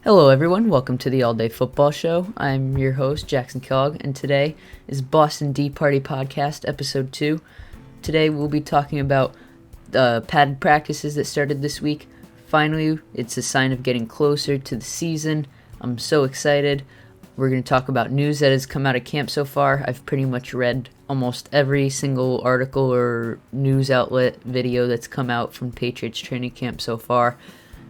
Hello, everyone. Welcome to the All Day Football Show. I'm your host, Jackson Kellogg, and today is Boston D Party Podcast, Episode 2. Today, we'll be talking about the padded practices that started this week. Finally, it's a sign of getting closer to the season. I'm so excited. We're going to talk about news that has come out of camp so far. I've pretty much read almost every single article or news outlet video that's come out from Patriots training camp so far,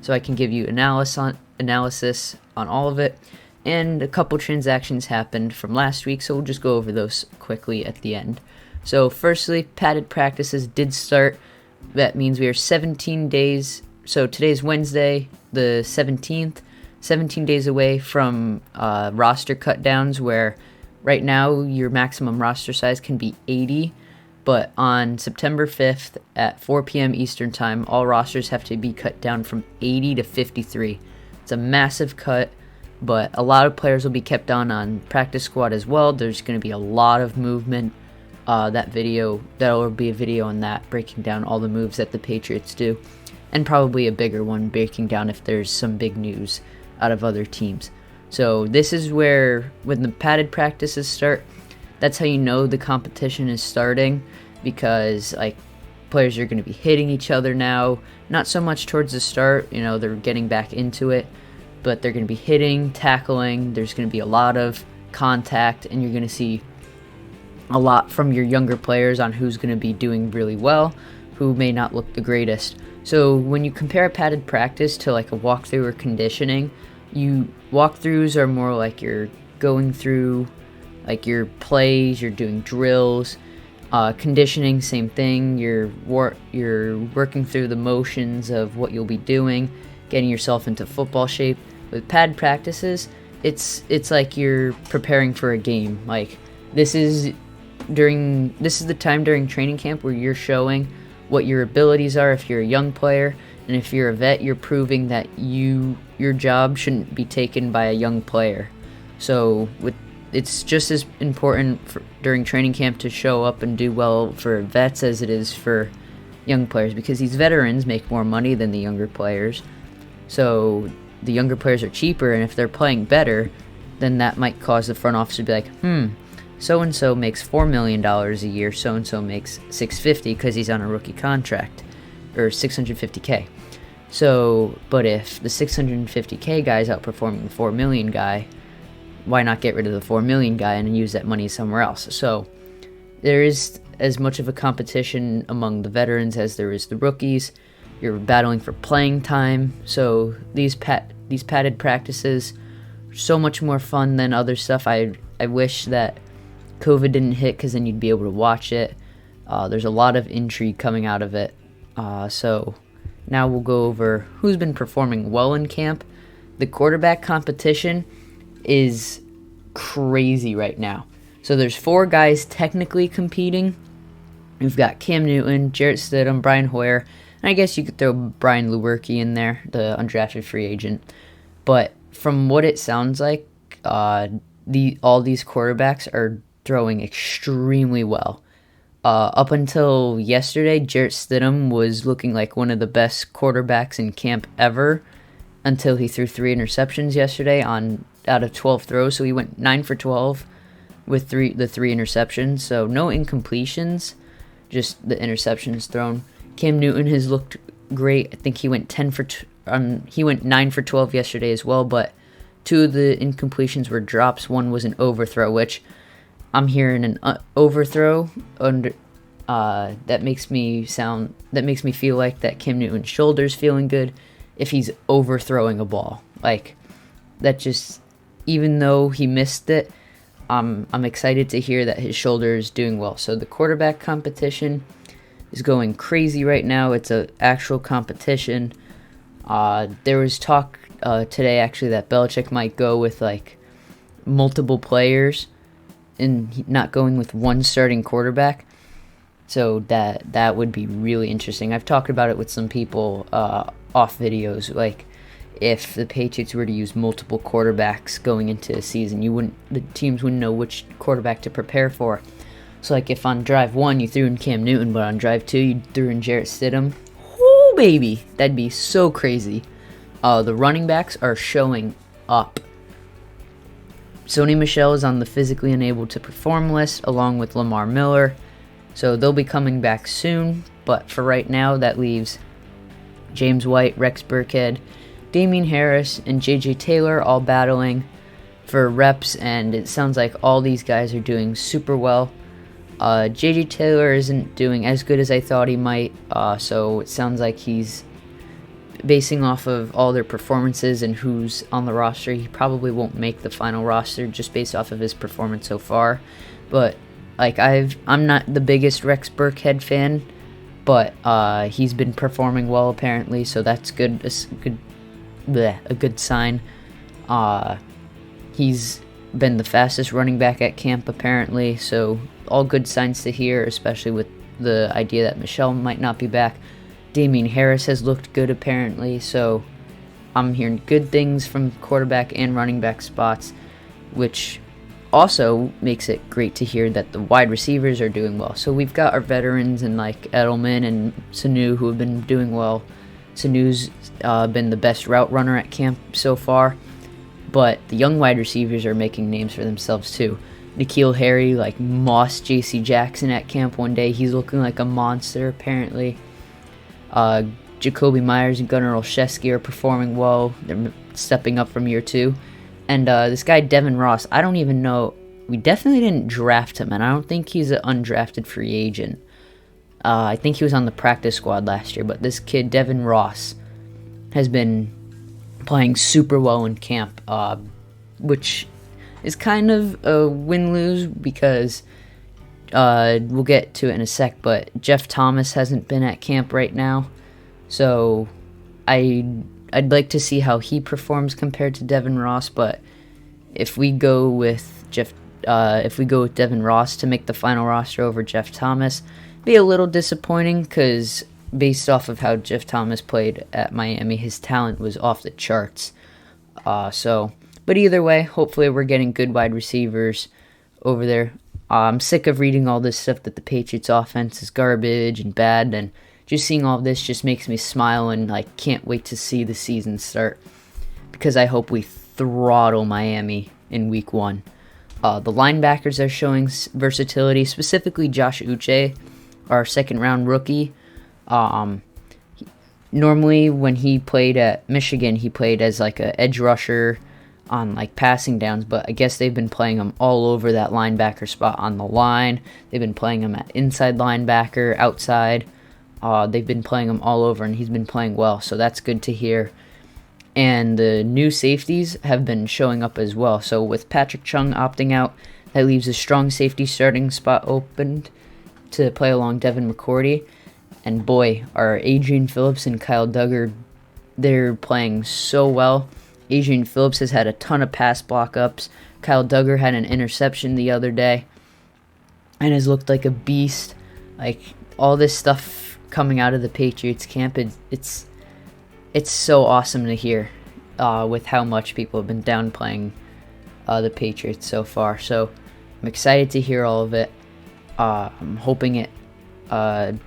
so I can give you analysis on all of it. And a couple transactions happened from last week, so we'll just go over those quickly at the end. So firstly, padded practices did start. That means we are 17 days. So today's Wednesday, the 17th, 17 days away from roster cut downs, where right now your maximum roster size can be 80. But on September 5th at 4 p.m. Eastern Time, all rosters have to be cut down from 80 to 53. It's a massive cut, but a lot of players will be kept on practice squad as well. There's going to be a lot of movement. That'll be a video on that, breaking down all the moves that the Patriots do, and probably a bigger one breaking down if there's some big news out of other teams. So this is where, when the padded practices start, that's how you know the competition is starting, because players are going to be hitting each other now. Not so much towards the start, they're getting back into it, but they're going to be hitting, tackling. There's going to be a lot of contact, and you're going to see a lot from your younger players on who's going to be doing really well, who may not look the greatest. So when you compare a padded practice to a walkthrough or conditioning, walkthroughs are more like you're going through your plays, you're doing drills. Conditioning, same thing. You're working through the motions of what you'll be doing, getting yourself into football shape. With pad practices, it's like you're preparing for a game. This is the time during training camp where you're showing what your abilities are if you're a young player, and if you're a vet, you're proving that your job shouldn't be taken by a young player. So it's just as important during training camp to show up and do well for vets as it is for young players, because these veterans make more money than the younger players. So the younger players are cheaper, and if they're playing better, then that might cause the front office to be like, so-and-so makes $4 million a year, so-and-so makes $650 because he's on a rookie contract, or $650K. So, but if the $650K guy is outperforming the $4 million guy, why not get rid of the $4 million guy and use that money somewhere else? So there is as much of a competition among the veterans as there is the rookies. You're battling for playing time. So these padded practices are so much more fun than other stuff. I wish that COVID didn't hit, because then you'd be able to watch it. There's a lot of intrigue coming out of it. So now we'll go over who's been performing well in camp. The quarterback competition is crazy right now. So there's 4 guys technically competing. We've got Cam Newton, Jarrett Stidham, Brian Hoyer, and I guess you could throw Brian Lewerke in there, the undrafted free agent. But from what it sounds like, all these quarterbacks are throwing extremely well. Up until yesterday, Jarrett Stidham was looking like one of the best quarterbacks in camp ever, until he threw 3 interceptions yesterday out of 12 throws. So he went 9 for 12 with the 3 interceptions. So no incompletions, just the interceptions thrown. Cam Newton has looked great. I think he went 9 for 12 yesterday as well, but 2 of the incompletions were drops. One was an overthrow, which I'm hearing an overthrow that makes me feel like that Cam Newton's shoulder's feeling good if he's overthrowing a ball. That just, even though he missed it, I'm excited to hear that his shoulder is doing well. So the quarterback competition is going crazy right now. It's an actual competition. There was talk today actually that Belichick might go with multiple players and not going with one starting quarterback. So that would be really interesting. I've talked about it with some people off videos. If the Patriots were to use multiple quarterbacks going into a season, the teams wouldn't know which quarterback to prepare for. So if on drive 1 you threw in Cam Newton, but on drive 2 you threw in Jarrett Stidham, whoo baby, that'd be so crazy. The running backs are showing up. Sony Michel is on the physically unable to perform list along with Lamar Miller. So they'll be coming back soon. But for right now, that leaves James White, Rex Burkhead, Damien Harris, and J.J. Taylor all battling for reps. And it sounds like all these guys are doing super well. J.J. Taylor isn't doing as good as I thought he might. So it sounds like he's basing off of all their performances and who's on the roster. He probably won't make the final roster just based off of his performance so far. But I'm not the biggest Rex Burkhead fan, but he's been performing well apparently, so that's good. A good sign. He's been the fastest running back at camp apparently, so all good signs to hear, especially with the idea that Michel might not be back. Damien Harris has looked good apparently, so I'm hearing good things from quarterback and running back spots, which also makes it great to hear that the wide receivers are doing well. So we've got our veterans and like Edelman and Sanu who have been doing well. Sanu's been the best route runner at camp so far, but the young wide receivers are making names for themselves too. N'Keal Harry like Moss J.C. Jackson at camp one day. He's looking like a monster apparently. Jacoby Myers and Gunnar Olszewski are performing well. They're stepping up from year 2. And this guy, Devin Ross, I don't even know. We definitely didn't draft him, and I don't think he's an undrafted free agent. I think he was on the practice squad last year, but this kid, Devin Ross, has been playing super well in camp, which is kind of a win-lose because we'll get to it in a sec, but Jeff Thomas hasn't been at camp right now, so I'd like to see how he performs compared to Devin Ross. But if we go with Devin Ross to make the final roster over Jeff Thomas, be a little disappointing because based off of how Jeff Thomas played at Miami, his talent was off the charts. But either way, hopefully we're getting good wide receivers over there. I'm sick of reading all this stuff that the Patriots offense is garbage and bad, and just seeing all this just makes me smile and can't wait to see the season start because I hope we throttle Miami in week 1. The linebackers are showing versatility, specifically Josh Uche, our second-round rookie. Normally when he played at Michigan, he played as an edge rusher on passing downs, but I guess they've been playing him all over that linebacker spot on the line. They've been playing him at inside linebacker, outside. They've been playing him all over, and he's been playing well, so that's good to hear. And the new safeties have been showing up as well. So with Patrick Chung opting out, that leaves a strong safety starting spot opened to play along Devin McCourty. And boy, are Adrian Phillips and Kyle Duggar, they're playing so well. Adrian Phillips has had a ton of pass block-ups. Kyle Duggar had an interception the other day and has looked like a beast. All this stuff coming out of the Patriots camp, it's so awesome to hear with how much people have been downplaying the Patriots so far. So I'm excited to hear all of it. I'm hoping it the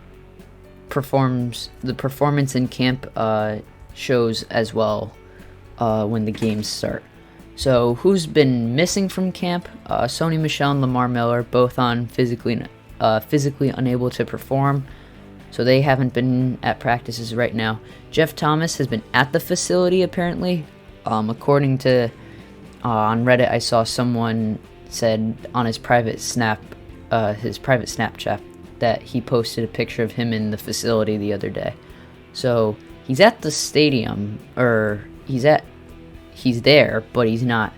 performance in camp shows as well when the games start. So who's been missing from camp? Sony Michel and Lamar Miller, both on physically unable to perform. So they haven't been at practices right now. Jeff Thomas has been at the facility apparently. According to on Reddit, I saw someone said on his private Snapchat that he posted a picture of him in the facility the other day. So he's at the stadium, or he's there, but he's not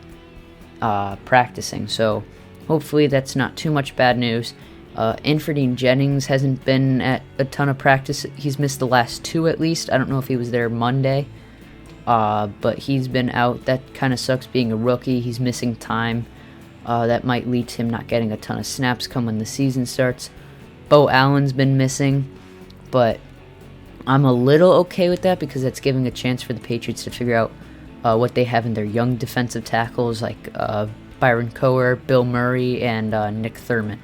practicing. So hopefully that's not too much bad news. Anfernee Jennings hasn't been at a ton of practice. He's missed the last 2 at least. I don't know if he was there Monday, but he's been out. That kind of sucks being a rookie. He's missing time. That might lead to him not getting a ton of snaps come when the season starts. Bo Allen's been missing, but I'm a little okay with that because that's giving a chance for the Patriots to figure out what they have in their young defensive tackles like Byron Coer, Bill Murray, and Nick Thurman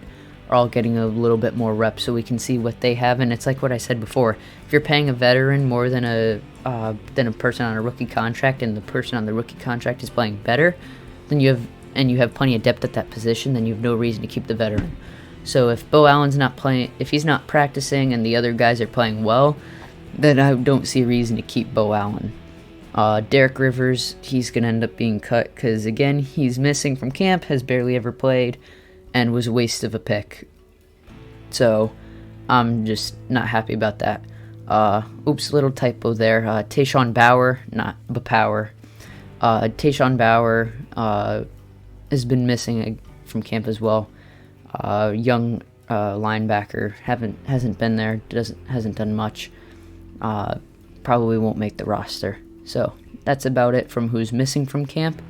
are all getting a little bit more reps so we can see what they have. And it's like what I said before, if you're paying a veteran more than a than a person on a rookie contract, and the person on the rookie contract is playing better, then you have plenty of depth at that position, then you have no reason to keep the veteran. So if Beau Allen's not playing, if he's not practicing and the other guys are playing well, then I don't see a reason to keep Beau Allen. Derek Rivers, he's going to end up being cut because, again, he's missing from camp, has barely ever played, and was a waste of a pick. So I'm just not happy about that. Little typo there. Tayshawn Bauer, not Bapower. Tayshawn Bauer has been missing from camp as well. Young linebacker hasn't been there. Hasn't done much. Probably won't make the roster. So that's about it from who's missing from camp.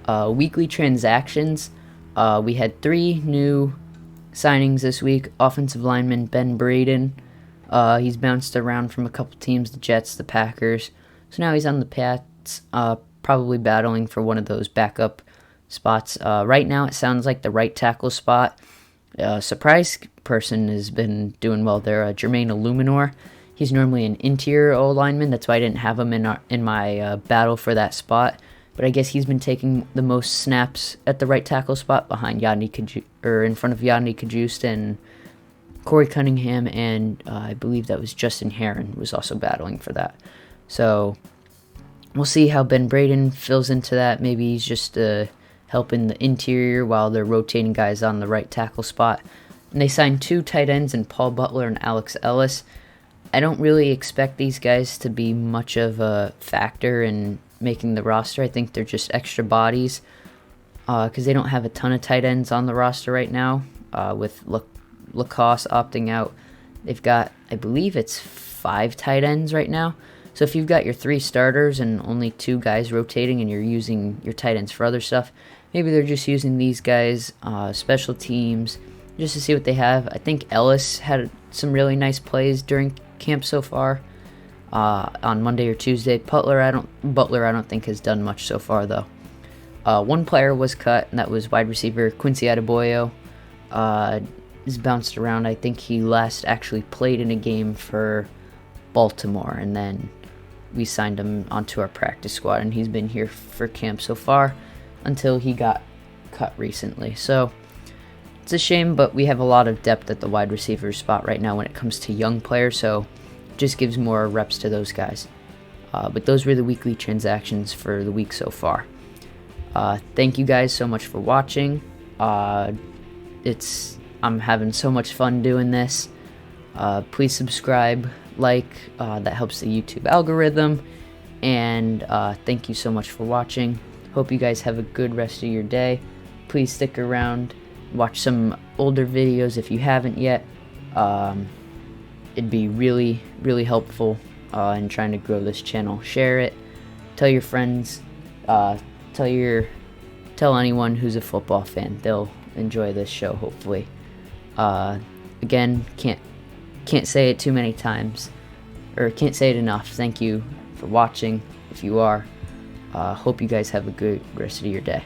Weekly transactions. We had 3 new signings this week. Offensive lineman Ben Braden. He's bounced around from a couple teams, the Jets, the Packers. So now he's on the Pats, probably battling for one of those backup spots. Right now it sounds like the right tackle spot. Surprise person has been doing well there. Jermaine Illuminor. He's normally an interior O-lineman. That's why I didn't have him in my battle for that spot. But I guess he's been taking the most snaps at the right tackle spot behind in front of Yodny Cajuste and Corey Cunningham, and I believe that was Justin Herron was also battling for that. So we'll see how Ben Braden fills into that. Maybe he's just helping the interior while they're rotating guys on the right tackle spot. And they signed 2 tight ends in Paul Butler and Alex Ellis. I don't really expect these guys to be much of a factor in making the roster. I think they're just extra bodies because they don't have a ton of tight ends on the roster right now with Lacoste opting out. They've got, I believe it's 5 tight ends right now. So if you've got your 3 starters and only 2 guys rotating and you're using your tight ends for other stuff, maybe they're just using these guys, special teams, just to see what they have. I think Ellis had some really nice plays during camp so far on Monday or Tuesday. Butler, I don't think has done much so far though. One player was cut, and that was wide receiver Quincy Adeboyo. He's bounced around. I think he last actually played in a game for Baltimore, and then we signed him onto our practice squad, and he's been here for camp so far until he got cut recently. So it's a shame, but we have a lot of depth at the wide receiver spot right now when it comes to young players, so it just gives more reps to those guys. But those were the weekly transactions for the week so far. Thank you guys so much for watching. I'm having so much fun doing this. Please subscribe, that helps the YouTube algorithm. And thank you so much for watching. Hope you guys have a good rest of your day. Please stick around, watch some older videos if you haven't yet. It'd be really, really helpful in trying to grow this channel. Share it, tell your friends, tell anyone who's a football fan. They'll enjoy this show, hopefully. Again, can't say it too many times, or can't say it enough. Thank you for watching, if you are. Hope you guys have a good rest of your day.